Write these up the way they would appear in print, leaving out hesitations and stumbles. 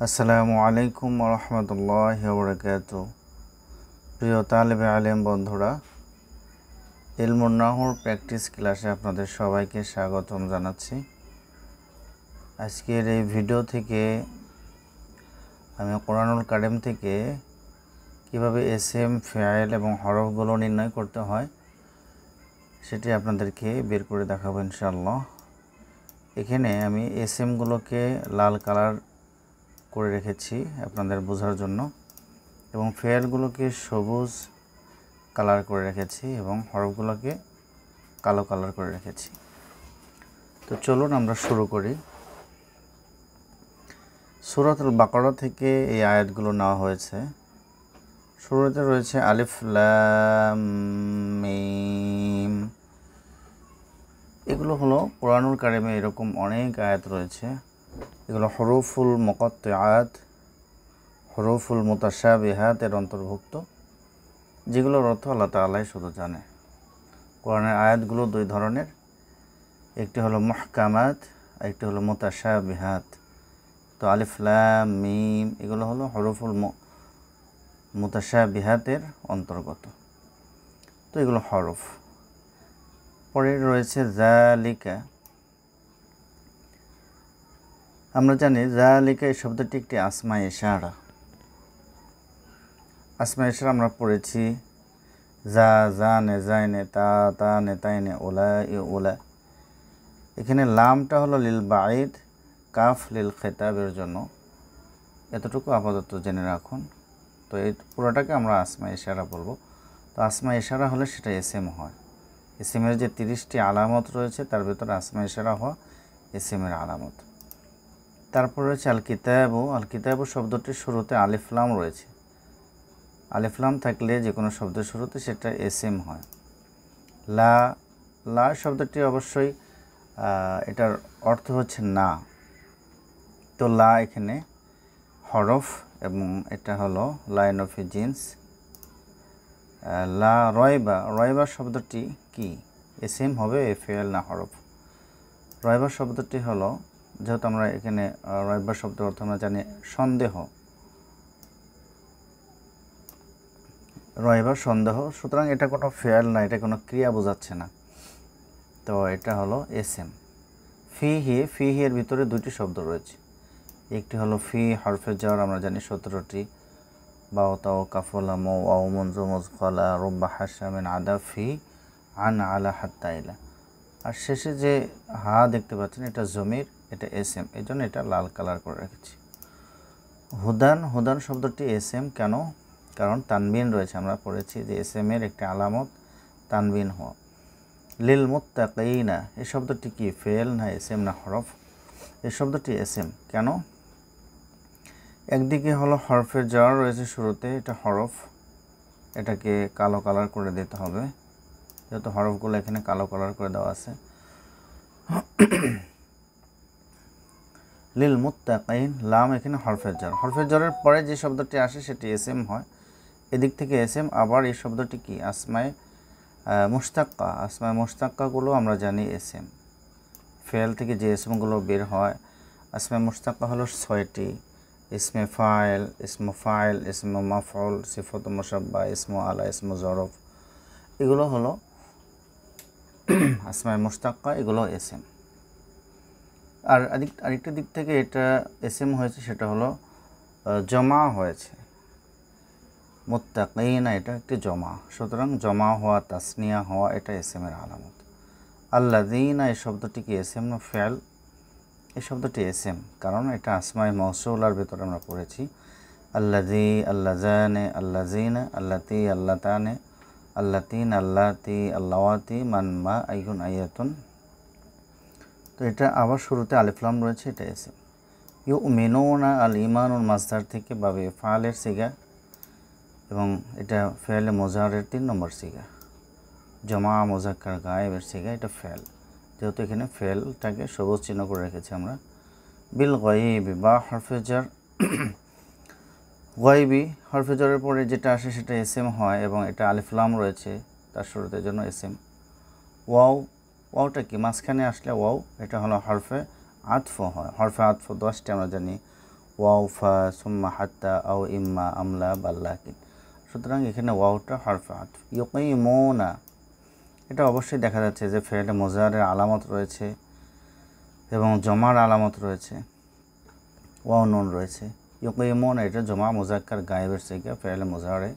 আসসালামু আলাইকুম ওয়া রাহমাতুল্লাহি ওয়া বারাকাতুহু। প্রিয় তালেবে আলেম বন্ধুরা, ইলমুন নাহর প্র্যাকটিস ক্লাসে আপনাদের সবাইকে স্বাগতম জানাচ্ছি। আজকের এই ভিডিও থেকে আমি কোরআনুল কারিম থেকে কিভাবে এসএম, ফাইল এবং হরফগুলো নির্ণয় করতে হয় সেটি আপনাদেরকে বের করে দেখাবো ইনশাআল্লাহ। এখানে আমি এসএমগুলোকে লাল কালার করে রেখেছি আপনাদের বোঝার জন্য, এবং ফেয়ারগুলোকে সবুজ কালার করে রেখেছি এবং হরফগুলোকে কালো কালার করে রেখেছি। তো চলুন আমরা শুরু করি। সূরাতুল বাকারা থেকে এই আয়াতগুলো নেওয়া হয়েছে। শুরুতে রয়েছে আলিফ লাম মিম। এগুলো হলো কোরআনুল কারিমে এরকম অনেক আয়াত রয়েছে। এগুলো হরফুল মুকাত্তাআত, হরফুল মুতাশাবিহাত এর অন্তর্ভুক্ত, যেগুলোর অর্থ আল্লাহ তাআলাই শুধু জানে। কোরআনের আয়াতগুলো দুই ধরনের, একটি হলো মুহকামাত, একটি হলো মুতাশাবিহাত। তো আলিফ লাম মিম এগুলো হলো হরফুল মুতাশাবিহাতের অন্তর্গত। তো এগুলো হরফ। পরে রয়েছে যালিকা। আমরা জানি যালিকা এই শব্দটি একটি আসমা ইশারা। আসমা ইশারা আমরা পড়েছি যা নে জাইনে তা নে তাইনে ওলা ই ওলা। এখানে লামটা হলো লিল বাঈদ, কাফ লিল খেতাবের জন্য। এতটুকু আপাতত জেনে রাখুন। তো এই পুরোটাকে আমরা আসমা ইশারা বলবো। তো আসমা ইশারা হলে সেটা এসএম হয়। এসএমের যে 30টি আলামত রয়েছে তার ভিতরে আসমা ইশারা হওয়া এসএমের আলামত। তারপর রয়েছে আল কিতাবু। আল কিতাবু শব্দটির শুরুতে আলিফ লাম রয়েছে। আলিফ লাম থাকলে যে কোনো শব্দের শুরুতে সেটা এসএম হয়। লা শব্দটি অবশ্যই এটার অর্থ হচ্ছে না। তো লা এখানে হরফ এবং এটা হলো লাইন অফ জিন্স। লা রয়বা শব্দটি কি এসএম হবে ফেল না হরফ? রয়বা শব্দটি হলো, যেহেতু আমরা এখানে রয়বা শব্দের অর্থ আমরা জানি সন্দেহ, রয়বা সন্দেহ, সুতরাং এটা কোনো ফেল না, এটা কোনো ক্রিয়া বোঝাচ্ছে না। তো এটা হলো এসএম। ফিহি এর ভিতরে দুইটি শব্দ রয়েছে। একটি হলো ফি হরফে জার, আমরা জানি 17টি, বাও তাও কাফলা মৌ আও মনজু মজফলা রব্বা হাসামিন আদা ফি আন আলা হাত্তা ইলা। আর শেষে যে হা দেখতে পাচ্ছেন এটা জমির, এটা এসএম, এই জন্য এটা লাল কালার করে রেখেছি। হুদান শব্দটি এসএম কেন? কারণ তানবিন রয়েছে। আমরা পড়েছি যে এসএম এর একটি আলামত তানবিন হওয়া। লিল মুত্তাকিনা এই শব্দটি কি ফেল না এসএম না হরফ? এই শব্দটি এসএম কেন? একদিকে হলো হরফের জার রয়েছে শুরুতে, এটা হরফ, এটাকে কালো কালার করে দিতে হবে, যেহেতু হরফগুলো এখানে কালো কালার করে দেওয়া আছে। লিল মুত্তাকিন, লাম এখানে হরফের জার। হরফের জারের পরে যে শব্দটি আসে সেটি এসএম হয়। এদিক থেকে এসএম। আবার এই শব্দটি কি আসমায়ে মুশতাক্কা। আসমায়ে মুশতাক্কাগুলো আমরা জানি এসএম। ফেল থেকে যে এসএমগুলো বের হয়, আসমায়ে মুশতাক্কা হলো 6টি। ইসমে ফাইল, ইসমু ফাইল, ইসমু মাফউল, সিফাত মুশাব্বা, ইসমু আলা, ইসমু জরফ, এগুলো হলো আসমায়ে মুশতাক্কা, এগুলো এসএম। আর আরেকটা দিক থেকে এটা এসএম হয়েছে, সেটা হলো জমা হয়েছে। মুত্তাকিনা এটা একটি জমা, সুতরাং জমা হওয়া, তাসনিয়া হওয়া, এটা এসএম এর আলামত। আল্লাযীনা এই শব্দটি কি এসএম না ফেল? এই শব্দটি এসএম, কারণ এটা আসমায়ে মাউসুলার ভিতরে আমরা পড়েছি। আল্লাযী, আল্লাযানে, আল্লাযীনা, আল্লাতী, আল্লাতানে, আল্লাতিন, আল্লাতী, আল্লাওয়াতি, মান মা আইয়ুন আইয়াতুন। তো এটা আবার শুরুতে আলিফ লাম রয়েছে, এটা এসএম। ইউমিনুনা আল ঈমানুল মাসদার থেকে বাবে ফালের সিগা, এবং এটা ফেলে মুজাহারের 3 নম্বর সিগা। জমা মুযাক্কার গায়েবের সিগা, এটা ফেল। যেহেতু এখানে ফেলটাকে সবুজ চিহ্ন করে রেখেছি আমরা। বিল গায়বি বা হরফে জার, গায়বি হরফে জারের পরে যেটা আসে সেটা এসএম হয়, এবং এটা আলিফ লাম রয়েছে তার শুরুতে, জন্য এসএম। ওয়াওটা কি মাঝখানে আসলে ওয়াও, এটা হলো হরফে আতফ হয়। হরফে আতফ 10টি আমরা জানি। ওয়াও ফা সুম্মা হাত্তা আও ইম্মা আমলা বাল্লাকিন। সুতরাং এখানে ওয়াওটা হরফে আতফ। ইউকিমুনা এটা অবশ্যই দেখা যাচ্ছে যে ফেলে মুজারের আলামত রয়েছে এবং জমার আলামত রয়েছে, ওয়াও নুন রয়েছে। ইউকিমুনা এটা জমা মুজাক্কার গায়েবের সিগা, ফেলে মুজারে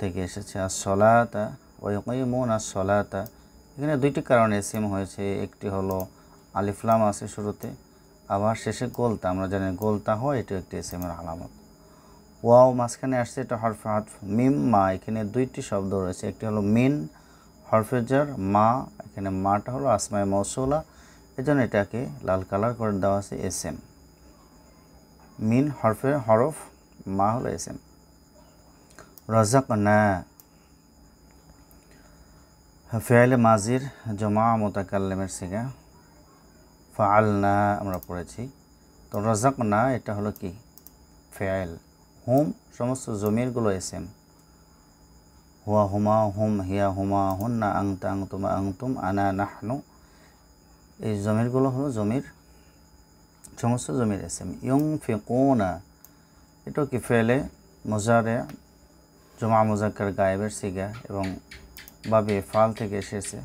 থেকে এসেছে। আর সলাতা ওয়া ইউকিমুনা সলাতা এখানে দুইটি কারণে ইসম হয়েছে। একটি হলো আলিফ লাম আছে শুরুতে, আবার শেষে গোলতা, আমরা জানি গোলতা হয়, এটা একটি ইসমের আলামত। ওয়াও মাঝখানে আসছে, এটা হরফে আতফ। মিম মা এখানে দুইটি শব্দ রয়েছে, একটি হলো মিন হরফে জার, মা এখানে মাটা হলো আসমায়ে মৌসুলা, এজন্য এটাকে লাল কালার করে দেওয়া আছে এসএম। মিন হরফ, মা হলো এসএম। রাযাকনা ফেলে মাজির জমা মুতাকাল্লিমের সিগা, ফাআলনা আমরা পড়েছি। তো রাযাকনা এটা হলো কি ফেল। হুম সমস্ত জমিরগুলো এসএম, হুয়া হুমা হুম, হিয়া হুমা, হুন্না আংতা আংতুমা আংতুম, আনা নাহনু, এই জমিরগুলো হলো জমির, সমস্ত জমির এসএম। ইউনফিকুনা এটাও কি ফেলে মুজারে জমা মুজাক্কার গায়েবের সিগা এবং বাবে ফাল থেকে এসেছে।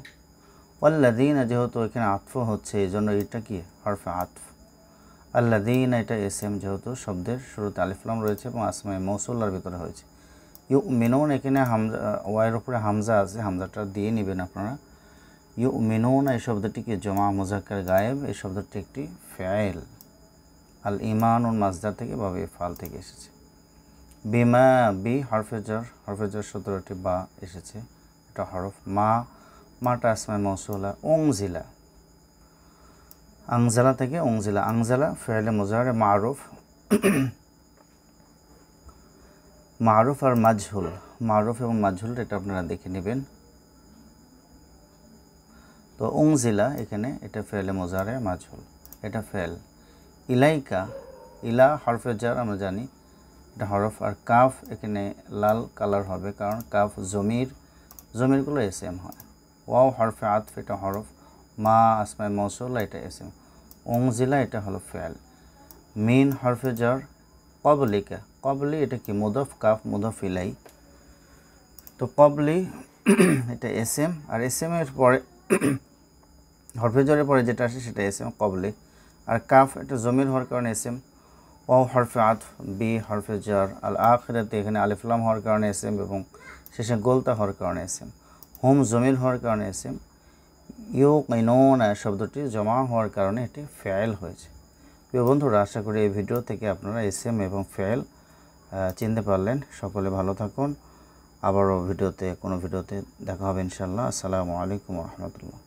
ওয়াল্লাযীনা যেহেতু এখানে আতফ হচ্ছে, এই জন্য এটা কি হরফে আতফ। আল্লাযীনা এটা এসএম, যেহেতু শব্দের শুরুতে আলিফ লাম রয়েছে এবং আসমায়ে মৌসুলার ভিতরে হয়েছে। ইউমিনুন এখানে হামজা, ওয়াইয়ের উপরে হামজা আছে, হামজাটা দিয়ে নেবেন আপনারা। ইউমিনুন এই শব্দটিকে জমা মুজাক্কার গায়েব, এই শব্দটি একটি ফাইল। আল ইমানুন মাজদার থেকে বা ফাল থেকে এসেছে। বিমা বি হরফে জার 17টি বা এসেছে, এটা হরফ। মাটা আসমায়ে মৌসুলা। উংজিলা আংজালা থেকে উংজিলা, আংজালা ফেলে মুজারে মারুফ। মারুফ আর মাজহুল, মারুফ এবং মাজহুল এটা আপনারা দেখে নেবেন। তো উংজিলা এখানে এটা ফেলে মুজারে মাজহুল, এটা ফেল। ইলাইকা ইলা হরফে জার আমরা জানি, এটা হরফ। আর কাফ এখানে লাল কালার হবে, কারণ কাফ জমিরগুলো এসএম হয়। ওয়াও হরফে আতফ এটা হরফ। মা আসমায়ে মৌসুলা এটা এসএম। উংজিলা এটা হলো ফেল। মিন হরফে জার। কবলিকা কবলি এটা কি মুদাফ, কাফ মুদাফ ইলাই। তো কবলি এটা এসএম, আর এসএম এর পরে হরফে জারের পরে যেটা আসে সেটা এসএম কবলি। আর কাফ এটা জমির হওয়ার কারণে এসএম। ওয়াও হরফে আতফ, বি হরফে জার। আল আখিরাতে এখানে আলিফ লাম হওয়ার কারণে এসএম এবং শেষে গোলতা হওয়ার কারণে এসএম। হুম জমির হওয়ার কারণে এসএম। ইউকিনুনা শব্দটি জমা হওয়ার কারণে এটি ফাইল হয়েছে। প্রিয় বন্ধুরা, আশা করি এই ভিডিও থেকে আপনারা এসএম এবং ফাইল চিনতে পারলেন। সকলে ভালো থাকুন, আবারও কোনো ভিডিওতে দেখা হবে ইনশাআল্লাহ। আসসালামু আলাইকুম ওয়া রাহমাতুল্লাহ।